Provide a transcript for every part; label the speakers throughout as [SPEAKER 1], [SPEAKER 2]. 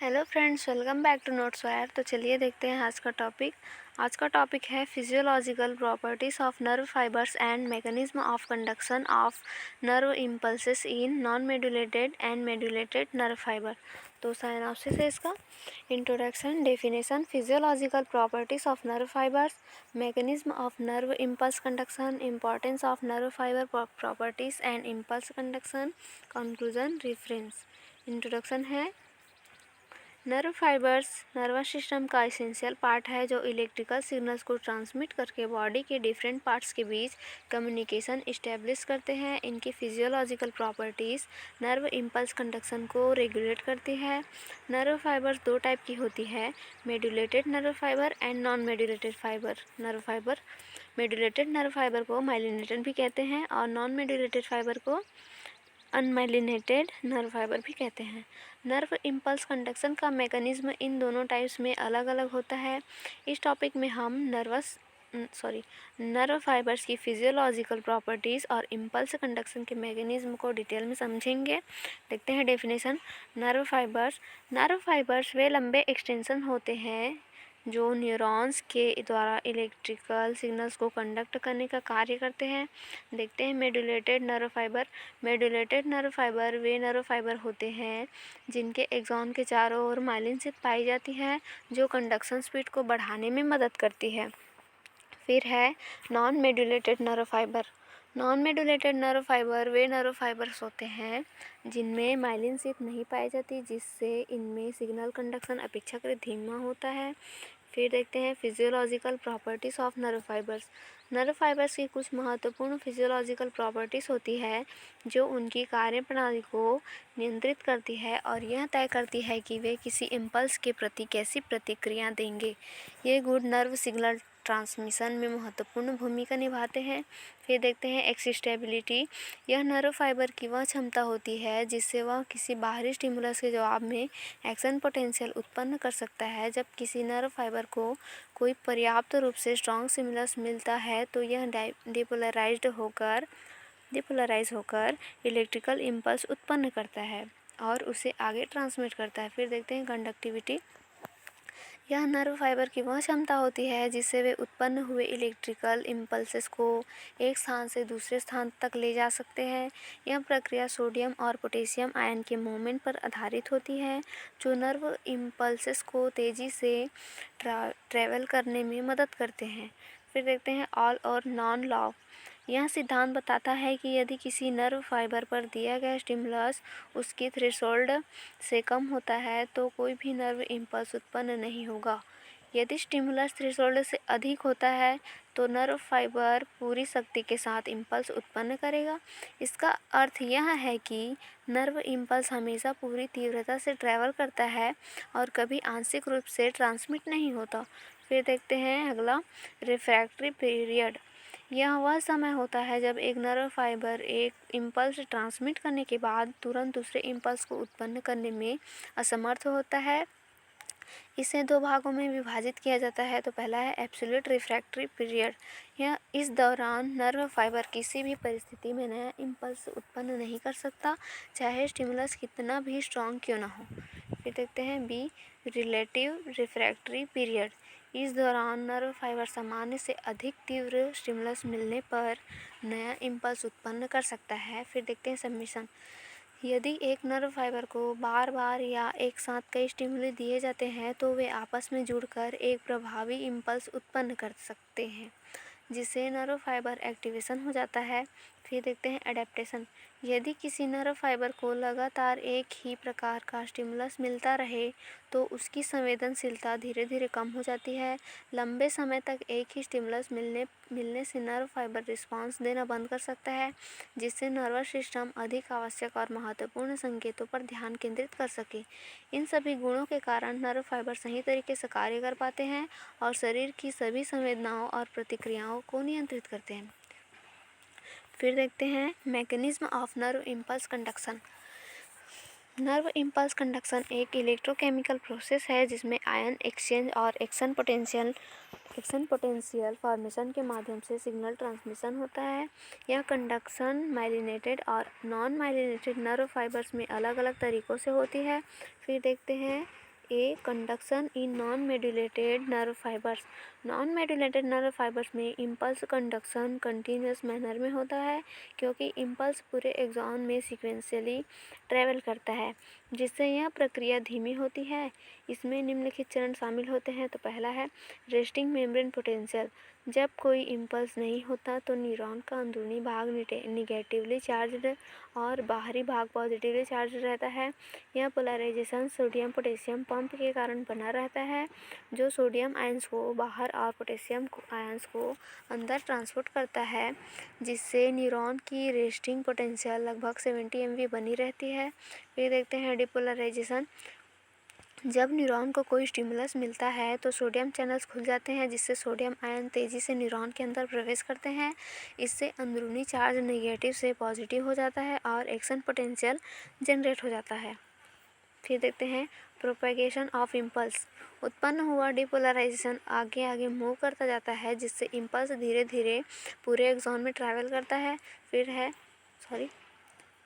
[SPEAKER 1] Hello friends, welcome back to Notes Wire. तो चलिए देखते हैं आज का टॉपिक। आज का टॉपिक है physiological properties of nerve fibres and mechanism of conduction of nerve impulses in non medullated and medullated nerve fibre. तो साइनॉप्सिस है इसका। Introduction, definition, physiological properties of nerve fibres, mechanism of nerve impulse conduction, importance of nerve fibre properties and impulse conduction, conclusion, reference. Introduction है, nerve fibres nervous system का essential part है जो electrical signals को transmit करके body के different parts के बीच communication establish करते हैं। इनकी physiological properties nerve impulse conduction को रेगुलेट करती है। नर्व फाइबर्स दो टाइप की होती है, medullated nerve fibre and non medullated nerve fibre. Medullated nerve fibre को माइलिनेटेड भी कहते हैं और नॉन मेडुलेटेड फाइबर को अनमाइलिनेटेड नर्व फाइबर भी कहते हैं। नर्व इम्पल्स कंडक्शन का मैकेनिज्म इन दोनों टाइप्स में अलग अलग होता है। इस टॉपिक में हम नर्व फाइबर्स की फिजियोलॉजिकल प्रॉपर्टीज़ और इम्पल्स कंडक्शन के मैकेनिज्म को डिटेल में समझेंगे। देखते हैं डेफिनेशन। नर्व फाइबर्स वे लंबे एक्सटेंशन होते हैं जो न्यूरॉन्स के द्वारा इलेक्ट्रिकल सिग्नल्स को कंडक्ट करने का कार्य करते हैं। देखते हैं मेडुलेटेड नर्व फाइबर वे नर्व फाइबर होते हैं जिनके एक्सॉन के चारों ओर माइलिन शिथ पाई जाती है जो कंडक्शन स्पीड को बढ़ाने में मदद करती है। फिर है नॉन मेडुलेटेड नर्व फाइबर वे नर्व फाइबर्स होते हैं जिनमें माइलिन शिथ नहीं पाई जाती, जिससे इनमें सिग्नल कंडक्शन अपेक्षाकृत धीमा होता है। फिर देखते हैं physiological properties of nerve fibres की कुछ महत्वपूर्ण फिजियोलॉजिकल प्रॉपर्टीज़ होती है जो उनकी कार्यप्रणाली को नियंत्रित करती है और यह तय करती है कि वे किसी इम्पल्स के प्रति कैसी प्रतिक्रिया देंगे। ये गुण नर्व सिग्नल ट्रांसमिशन में महत्वपूर्ण भूमिका निभाते हैं। फिर देखते हैं एक्सिस्टेबिलिटी। यह नर्व फाइबर की वह क्षमता होती है जिससे वह किसी बाहरी स्टिमुलस के जवाब में एक्शन पोटेंशियल उत्पन्न कर सकता है। जब किसी नर्व फाइबर को कोई पर्याप्त रूप से स्ट्रॉन्ग स्टिमुलस मिलता है तो यह डिपोलराइज होकर इलेक्ट्रिकल इम्पल्स उत्पन्न करता है और उसे आगे ट्रांसमिट करता है। फिर देखते हैं कंडक्टिविटी। यह नर्व फाइबर की वह क्षमता होती है जिससे वे उत्पन्न हुए इलेक्ट्रिकल इम्पल्सेस को एक स्थान से दूसरे स्थान तक ले जा सकते हैं। यह प्रक्रिया सोडियम और पोटेशियम आयन के मूवमेंट पर आधारित होती है जो नर्व इम्पल्सेस को तेज़ी से ट्रैवल करने में मदद करते हैं। फिर देखते हैं ऑल और नॉन लॉ। यह सिद्धांत बताता है कि यदि किसी नर्व फाइबर पर दिया गया स्टिमुलस उसकी थ्रेशोल्ड से कम होता है तो कोई भी नर्व इम्पल्स उत्पन्न नहीं होगा। यदि स्टिमुलस थ्रेशोल्ड से अधिक होता है तो नर्व फाइबर पूरी शक्ति के साथ इम्पल्स उत्पन्न करेगा। इसका अर्थ यह है कि नर्व इम्पल्स हमेशा पूरी तीव्रता से ट्रैवल करता है और कभी आंशिक रूप से ट्रांसमिट नहीं होता। फिर देखते हैं अगला, रिफ्रैक्टरी पीरियड। यह वह समय होता है जब एक नर्व फाइबर एक इम्पल्स ट्रांसमिट करने के बाद तुरंत दूसरे इम्पल्स को उत्पन्न करने में असमर्थ होता है। इसे दो भागों में विभाजित किया जाता है। तो पहला है एब्सोल्यूट रिफ्रैक्टरी पीरियड। यह इस दौरान नर्व फाइबर किसी भी परिस्थिति में नया इम्पल्स उत्पन्न नहीं कर सकता, चाहे स्टिमुलस कितना भी स्ट्रॉन्ग क्यों ना हो। फिर देखते हैं बी, रिलेटिव रिफ्रैक्टरी पीरियड। इस दौरान नर्व फाइबर सामान्य से अधिक तीव्र स्टिमुलस मिलने पर नया इम्पल्स उत्पन्न कर सकता है। फिर देखते हैं सबमिशन। यदि एक नर्व फाइबर को बार बार या एक साथ कई स्टिमुली दिए जाते हैं तो वे आपस में जुड़कर एक प्रभावी इम्पल्स उत्पन्न कर सकते हैं जिससे नर्व फाइबर एक्टिवेशन हो जाता है। फिर देखते हैं एडेप्टेशन। यदि किसी नर्व फाइबर को लगातार एक ही प्रकार का स्टिमुलस मिलता रहे तो उसकी संवेदनशीलता धीरे धीरे कम हो जाती है। लंबे समय तक एक ही स्टिमुलस मिलने से नर्व फाइबर रिस्पॉन्स देना बंद कर सकता है जिससे नर्वस सिस्टम अधिक आवश्यक और महत्वपूर्ण संकेतों पर ध्यान केंद्रित कर सके। इन सभी गुणों के कारण नर्व फाइबर सही तरीके से कार्य कर पाते हैं और शरीर की सभी संवेदनाओं और प्रतिक्रियाओं को नियंत्रित करते हैं। फिर देखते हैं mechanism of nerve impulse conduction. Nerve impulse conduction एक इलेक्ट्रोकेमिकल प्रोसेस है जिसमें आयन एक्सचेंज और एक्शन पोटेंशियल फॉर्मेशन के माध्यम से सिग्नल ट्रांसमिशन होता है। यह कंडक्शन माइलिनेटेड और नॉन माइलिनेटेड नर्व फाइबर्स में अलग अलग तरीक़ों से होती है। फिर देखते हैं A conduction in non medullated nerve fibres. Non medullated nerve fibres में इम्पल्स कंडक्शन कंटिन्यूस मैनर में होता है, क्योंकि इम्पल्स पूरे एक्सॉन में सीक्वेंशियली ट्रैवल करता है, जिससे यह प्रक्रिया धीमी होती है। इसमें निम्नलिखित चरण शामिल होते हैं। तो पहला है रेस्टिंग मेम्ब्रेन पोटेंशियल। जब कोई इम्पल्स नहीं होता तो न्यूरॉन का अंदरूनी भाग निगेटिवली चार्ज्ड और बाहरी भाग पॉजिटिवली चार्ज रहता है। यह पोलराइजेशन सोडियम पोटेशियम पंप के कारण बना रहता है, जो सोडियम आयंस को बाहर और पोटेशियम आयंस को अंदर ट्रांसपोर्ट करता है, जिससे न्यूरॉन की रेस्टिंग पोटेंशियल लगभग 70 MV बनी रहती है। फिर देखते हैं डिपोलराइजेशन। जब न्यूरॉन को कोई स्टिमुलस मिलता है तो सोडियम चैनल्स खुल जाते हैं, जिससे सोडियम आयन तेज़ी से न्यूरॉन के अंदर प्रवेश करते हैं। इससे अंदरूनी चार्ज नेगेटिव से पॉजिटिव हो जाता है और एक्शन पोटेंशियल जनरेट हो जाता है। फिर देखते हैं प्रोपेगेशन ऑफ इम्पल्स। उत्पन्न हुआ डिपोलराइजेशन आगे आगे मूव करता जाता है, जिससे इम्पल्स धीरे धीरे पूरे एक्सॉन में ट्रैवल करता है। फिर है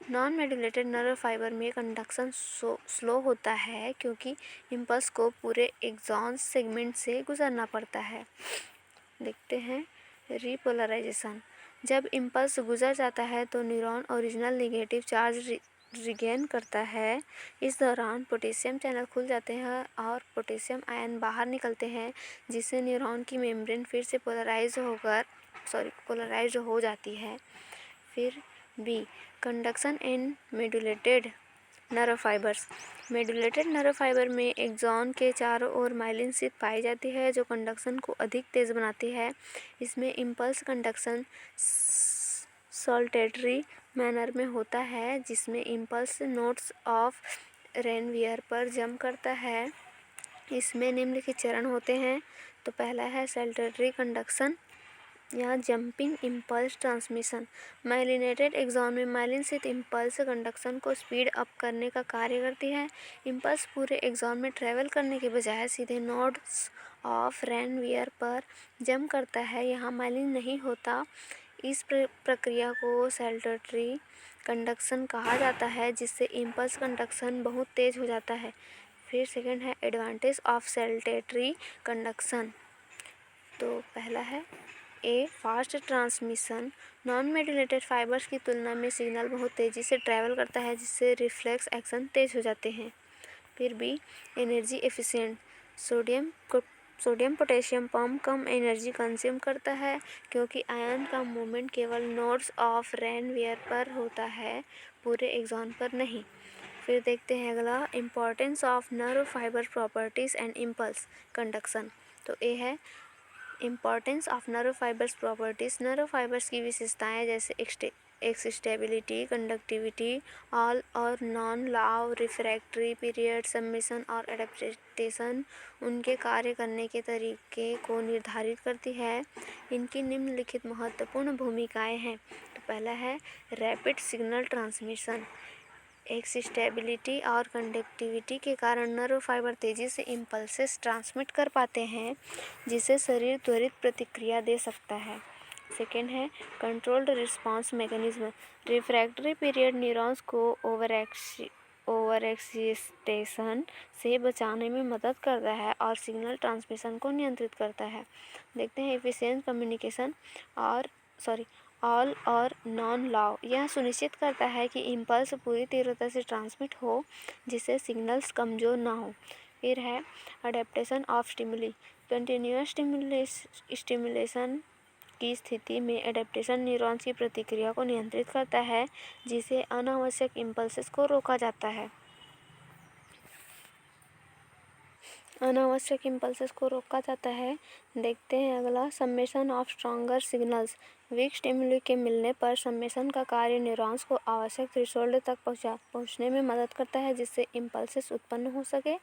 [SPEAKER 1] नॉन मेडुलेटेड नर्व फाइबर में कंडक्शन स्लो होता है, क्योंकि इम्पल्स को पूरे एक्सॉन सेगमेंट से गुजरना पड़ता है। देखते हैं रिपोलराइजेशन। जब इम्पल्स गुजर जाता है तो neuron original negative charge regain करता है। इस दौरान पोटेशियम चैनल खुल जाते हैं और पोटेशियम आयन बाहर निकलते हैं, जिससे न्यूरॉन की मेम्ब्रेन फिर से पोलराइज्ड हो जाती है। फिर B conduction in medullated nerve fibres. Medullated nerve fibre में एक्सॉन के चारों ओर माइलिन शीथ पाई जाती है, जो कंडक्शन को अधिक तेज बनाती है। इसमें इम्पल्स कंडक्शन सॉल्टेटरी मैनर में होता है, जिसमें इम्पल्स नोड्स ऑफ रेनवियर पर जंप करता है। इसमें निम्नलिखित चरण होते हैं। तो पहला है सॉल्टेटरी कंडक्शन या jumping impulse transmission. Myelinated axon में माइलिन शीथ इम्पल्स कंडक्शन को स्पीड अप करने का कार्य करती है। इम्पल्स पूरे एक्सॉन में ट्रैवल करने के बजाय सीधे नोड्स ऑफ रेनवियर पर जंप करता है। यहाँ माइलिन नहीं होता। इस प्रक्रिया को सॉल्टेटरी कंडक्शन कहा जाता है, जिससे इम्पल्स कंडक्शन बहुत तेज हो जाता है। फिर सेकंड है एडवांटेज ऑफ सॉल्टेटरी कंडक्शन। तो पहला है A fast transmission. Non medullated fibres की तुलना में सिग्नल बहुत तेज़ी से ट्रैवल करता है, जिससे रिफ्लेक्स एक्शन तेज हो जाते हैं। फिर B energy efficient. Sodium potassium pump कम एनर्जी कंज्यूम करता है, क्योंकि आयन का मूवमेंट केवल नोड्स ऑफ रेनवियर पर होता है, पूरे एक्सॉन पर नहीं। फिर देखते हैं अगला importance of nerve fibre properties and impulse conduction. तो ए है importance of nerve fibres properties. Nerve fibres की विशेषताएं जैसे एक्सिस्टेबिलिटी, कंडक्टिविटी, ऑल और नॉन लाव, रिफ्रैक्टरी पीरियड, सबमिशन और एडेप्टेशन उनके कार्य करने के तरीके को निर्धारित करती है। इनकी निम्नलिखित महत्वपूर्ण भूमिकाएं हैं। तो पहला है रैपिड सिग्नल ट्रांसमिशन। एक्सिस्टेबिलिटी और कंडक्टिविटी के कारण नर्व फाइबर तेज़ी से इम्पल्सेस ट्रांसमिट कर पाते हैं, जिससे शरीर त्वरित प्रतिक्रिया दे सकता है। सेकेंड है controlled response mechanism. Refractory period neurons को ओवर एक्साइटेशन से बचाने में मदद करता है और सिग्नल ट्रांसमिशन को नियंत्रित करता है। देखते हैं एफिशिएंट कम्युनिकेशन ऑल और नॉन लाव। यह सुनिश्चित करता है कि इम्पल्स पूरी तीव्रता से ट्रांसमिट हो, जिससे सिग्नल्स कमज़ोर ना हो। फिर है adaptation of stimuli. Continuous stimulation की स्थिति में एडेप्टेशन न्यूरॉन्स की प्रतिक्रिया को नियंत्रित करता है, जिससे अनावश्यक इम्पल्सेस को रोका जाता है। देखते हैं अगला summation of stronger signals. Weak stimuli के मिलने पर सबमिशन का कार्य न्यूरॉन्स को आवश्यक थ्रेशोल्ड तक पहुंचने में मदद करता है, जिससे इम्पल्सेस उत्पन्न हो सके।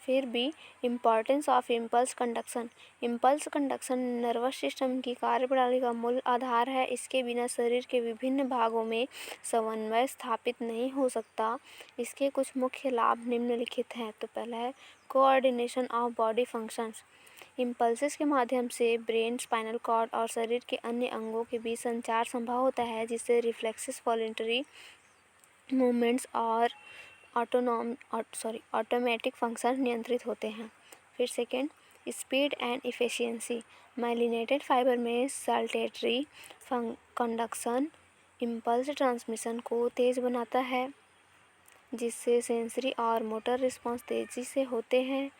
[SPEAKER 1] फिर B importance of impulse conduction. Impulse conduction nervous system की कार्यप्रणाली का मूल आधार है। इसके बिना शरीर के विभिन्न भागों में समन्वय स्थापित नहीं हो सकता। इसके कुछ मुख्य लाभ निम्नलिखित हैं। तो पहला है coordination of body functions. Impulses के माध्यम से ब्रेन, स्पाइनल कॉर्ड और शरीर के अन्य अंगों के बीच संचार संभव होता है, जिससे रिफ्लेक्सेस, वॉलंटरी मूवमेंट्स और ऑटोमेटिक फंक्शन नियंत्रित होते हैं। फिर second, speed and efficiency. Myelinated fibre में साल्टेटरी कंडक्शन इम्पल्स ट्रांसमिशन को तेज़ बनाता है, जिससे सेंसरी और मोटर रिस्पॉन्स तेज़ी से होते हैं।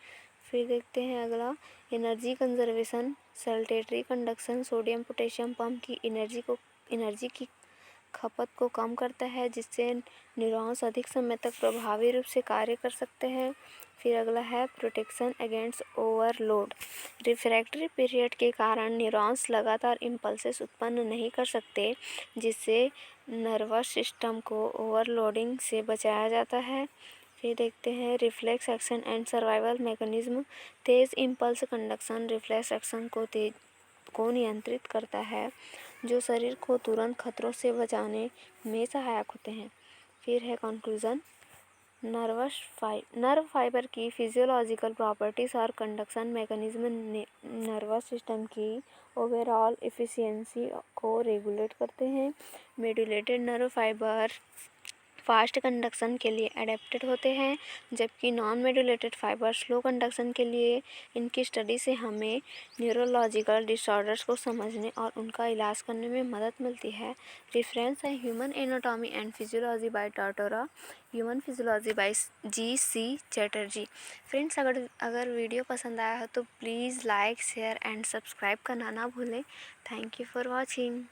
[SPEAKER 1] फिर देखते हैं अगला, energy conservation. Saltatory conduction sodium potassium pump की एनर्जी की खपत को कम करता है, जिससे न्यूरॉन्स अधिक समय तक प्रभावी रूप से कार्य कर सकते हैं। फिर अगला है protection against overload. Refractory period के कारण न्यूरॉन्स लगातार इम्पल्सेस उत्पन्न नहीं कर सकते, जिससे नर्वस सिस्टम को ओवरलोडिंग से बचाया जाता है। फिर देखते हैं reflex action and survival mechanism. तेज़ इम्पल्स कंडक्शन रिफ्लेक्स एक्शन को नियंत्रित करता है, जो शरीर को तुरंत खतरों से बचाने में सहायक होते हैं। फिर है कंक्लूजन। नर्व फाइबर की फिजियोलॉजिकल प्रॉपर्टीज़ और कंडक्शन मैकेनिज्म नर्वस सिस्टम की ओवरऑल एफिशिएंसी को रेगुलेट करते हैं। Medullated nerve fibre fast conduction के लिए एडेप्टेड होते हैं, जबकि non medullated fibre slow conduction के लिए। इनकी स्टडी से हमें न्यूरोलॉजिकल डिसऑर्डर्स को समझने और उनका इलाज करने में मदद मिलती है। रेफरेंस है human anatomy and physiology by Tortora, human physiology by G.C. Chatterjee. Friends, अगर वीडियो पसंद आया हो तो please like share and subscribe करना ना भूलें। Thank you for watching.